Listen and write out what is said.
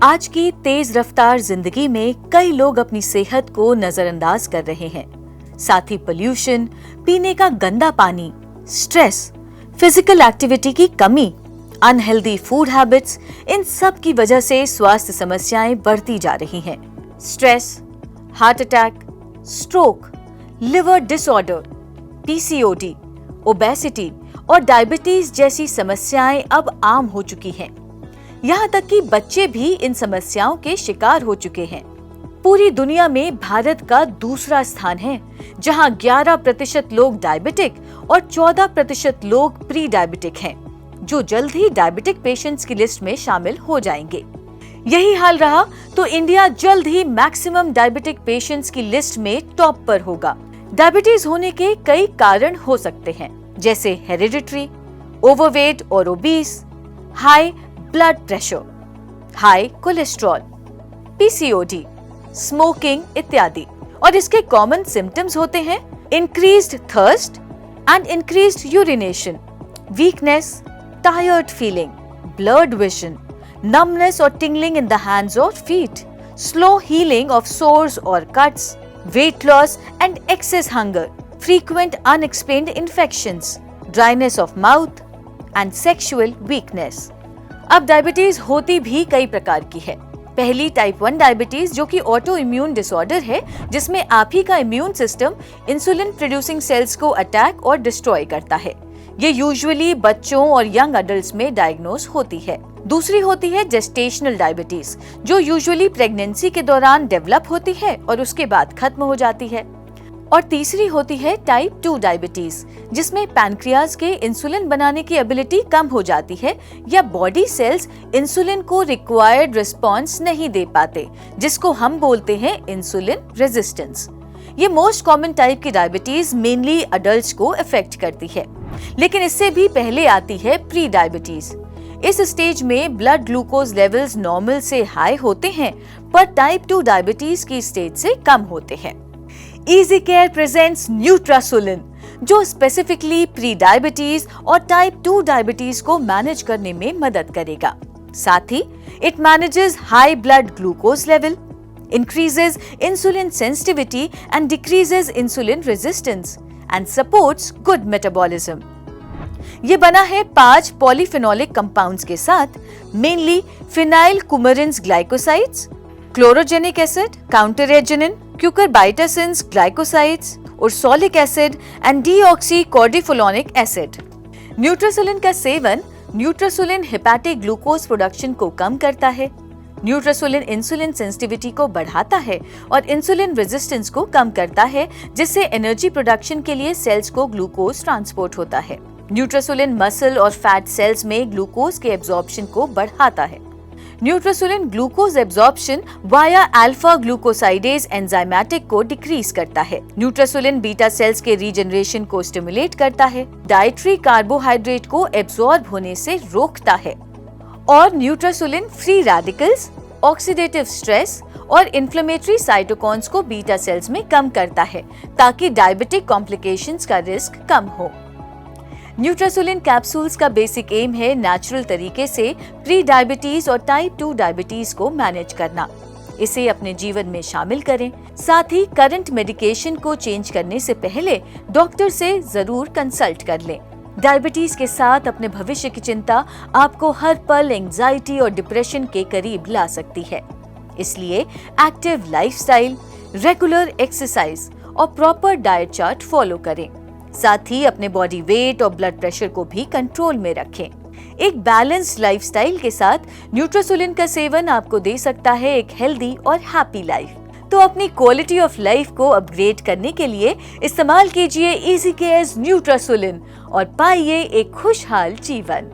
आज की तेज रफ्तार जिंदगी में कई लोग अपनी सेहत को नजरअंदाज कर रहे हैं। साथ ही पोल्यूशन, पीने का गंदा पानी, स्ट्रेस, फिजिकल एक्टिविटी की कमी, अनहेल्दी फूड हैबिट्स, इन सब की वजह से स्वास्थ्य समस्याएं बढ़ती जा रही हैं। Stress, heart attack, stroke, liver disorder, PCOD, obesity और डायबिटीज जैसी समस्याएं अब आम हो चुकी हैं। यहाँ तक कि बच्चे भी इन समस्याओं के शिकार हो चुके हैं। पूरी दुनिया में भारत का दूसरा स्थान है, जहाँ 11% लोग डायबिटिक और 14% लोग प्री डायबिटिक हैं, जो जल्द ही डायबिटिक पेशेंट्स की लिस्ट में शामिल हो जाएंगे। यही हाल रहा तो इंडिया जल्द ही मैक्सिमम डायबिटिक पेशेंट्स की लिस्ट में टॉप पर होगा। डायबिटीज होने के कई कारण हो सकते हैं, जैसे हेरिडिटरी, ओवरवेट और obese, high blood pressure, high cholesterol, PCOD, smoking इत्यादि। और इसके कॉमन सिम्टम्स होते हैं increased thirst and increased urination, weakness, tired feeling, blurred vision, numbness or tingling in the hands or feet, slow healing of sores or cuts, weight loss and excess hunger, frequent unexplained infections, dryness of mouth and sexual weakness। अब diabetes होती भी कई प्रकार की है। पहली type 1 diabetes, जो कि ऑटो इम्यून डिसऑर्डर है, जिसमें आप ही का immune system insulin producing sales को अटैक और डिस्ट्रॉय करता है। ये यूजुअली बच्चों और यंग अडल्ट्स में डायग्नोज होती है। दूसरी होती है जेस्टेशनल डायबिटीज, जो यूजुअली प्रेगनेंसी के दौरान डेवलप होती है और उसके बाद खत्म हो जाती है। और तीसरी होती है टाइप 2 डायबिटीज, जिसमें पैनक्रियाज के इंसुलिन बनाने की एबिलिटी कम हो जाती है या बॉडी सेल्स इंसुलिन को रिक्वायर्ड रिस्पॉन्स नहीं दे पाते, जिसको हम बोलते हैं इंसुलिन रेजिस्टेंस। ये मोस्ट कॉमन टाइप की डायबिटीज मेनली अडल्ट्स को अफेक्ट करती है, लेकिन इससे भी पहले आती है प्री डायबिटीज। इस स्टेज में ब्लड ग्लूकोज लेवल्स नॉर्मल से हाई होते हैं, पर टाइप 2 डायबिटीज की स्टेज से कम होते हैं। इजी केयर प्रेजेंट्स न्यूट्रासोलिन, जो स्पेसिफिकली प्री डायबिटीज और टाइप 2 डायबिटीज को मैनेज करने में मदद करेगा। साथ ही it manages high blood glucose level, increases insulin sensitivity and decreases insulin resistance and supports good metabolism। ये बना है 5 पॉलीफेनोलिक कंपाउंड्स के साथ, mainly phenyl coumarins glycosides, chlorogenic acid, counteragenin, cucurbitacins glycosides, ursolic acid and deoxy cordifolonic acid. Nutrasolin का सेवन Nutrasolin hepatic glucose production को कम करता है, न्यूट्रासोलिन इंसुलिन सेंसिटिविटी को बढ़ाता है और इंसुलिन रेजिस्टेंस को कम करता है, जिससे एनर्जी प्रोडक्शन के लिए सेल्स को ग्लूकोज ट्रांसपोर्ट होता है। न्यूट्रासोलिन मसल और फैट सेल्स में ग्लूकोज के एब्जॉर्प्शन को बढ़ाता है। Nutrasolin glucose absorption via alpha glucosidase enzymatic को डिक्रीज करता है। न्यूट्रासोलिन बीटा सेल्स के रीजनरेशन को स्टिमुलेट करता है, डाइटरी कार्बोहाइड्रेट को एब्जॉर्ब होने से रोकता है और न्यूट्रासोलिन फ्री रेडिकल्स, ऑक्सीडेटिव स्ट्रेस और इन्फ्लेमेटरी साइटोकॉन्स को बीटा सेल्स में कम करता है, ताकि डायबिटिक कॉम्प्लिकेशंस का रिस्क कम हो। न्यूट्रासोलिन कैप्सूल्स का बेसिक एम है नेचुरल तरीके से प्री डायबिटीज और टाइप 2 डायबिटीज को मैनेज करना। इसे अपने जीवन में शामिल करें। साथ ही करंट मेडिकेशन को चेंज करने से पहले डॉक्टर से जरूर कंसल्ट कर लें। डायबिटीज के साथ अपने भविष्य की चिंता आपको हर पल एंजाइटी और डिप्रेशन के करीब ला सकती है। इसलिए एक्टिव लाइफस्टाइल, रेगुलर एक्सरसाइज और प्रॉपर डाइट चार्ट फॉलो करें। साथ ही अपने बॉडी वेट और ब्लड प्रेशर को भी कंट्रोल में रखें। एक बैलेंस्ड लाइफस्टाइल के साथ न्यूट्रासोलिन का सेवन आपको दे सकता है एक हेल्दी और हैप्पी लाइफ। तो अपनी क्वालिटी ऑफ लाइफ को अपग्रेड करने के लिए इस्तेमाल कीजिए इजी केयर्स न्यूट्रासोलिन और पाइए एक खुशहाल जीवन।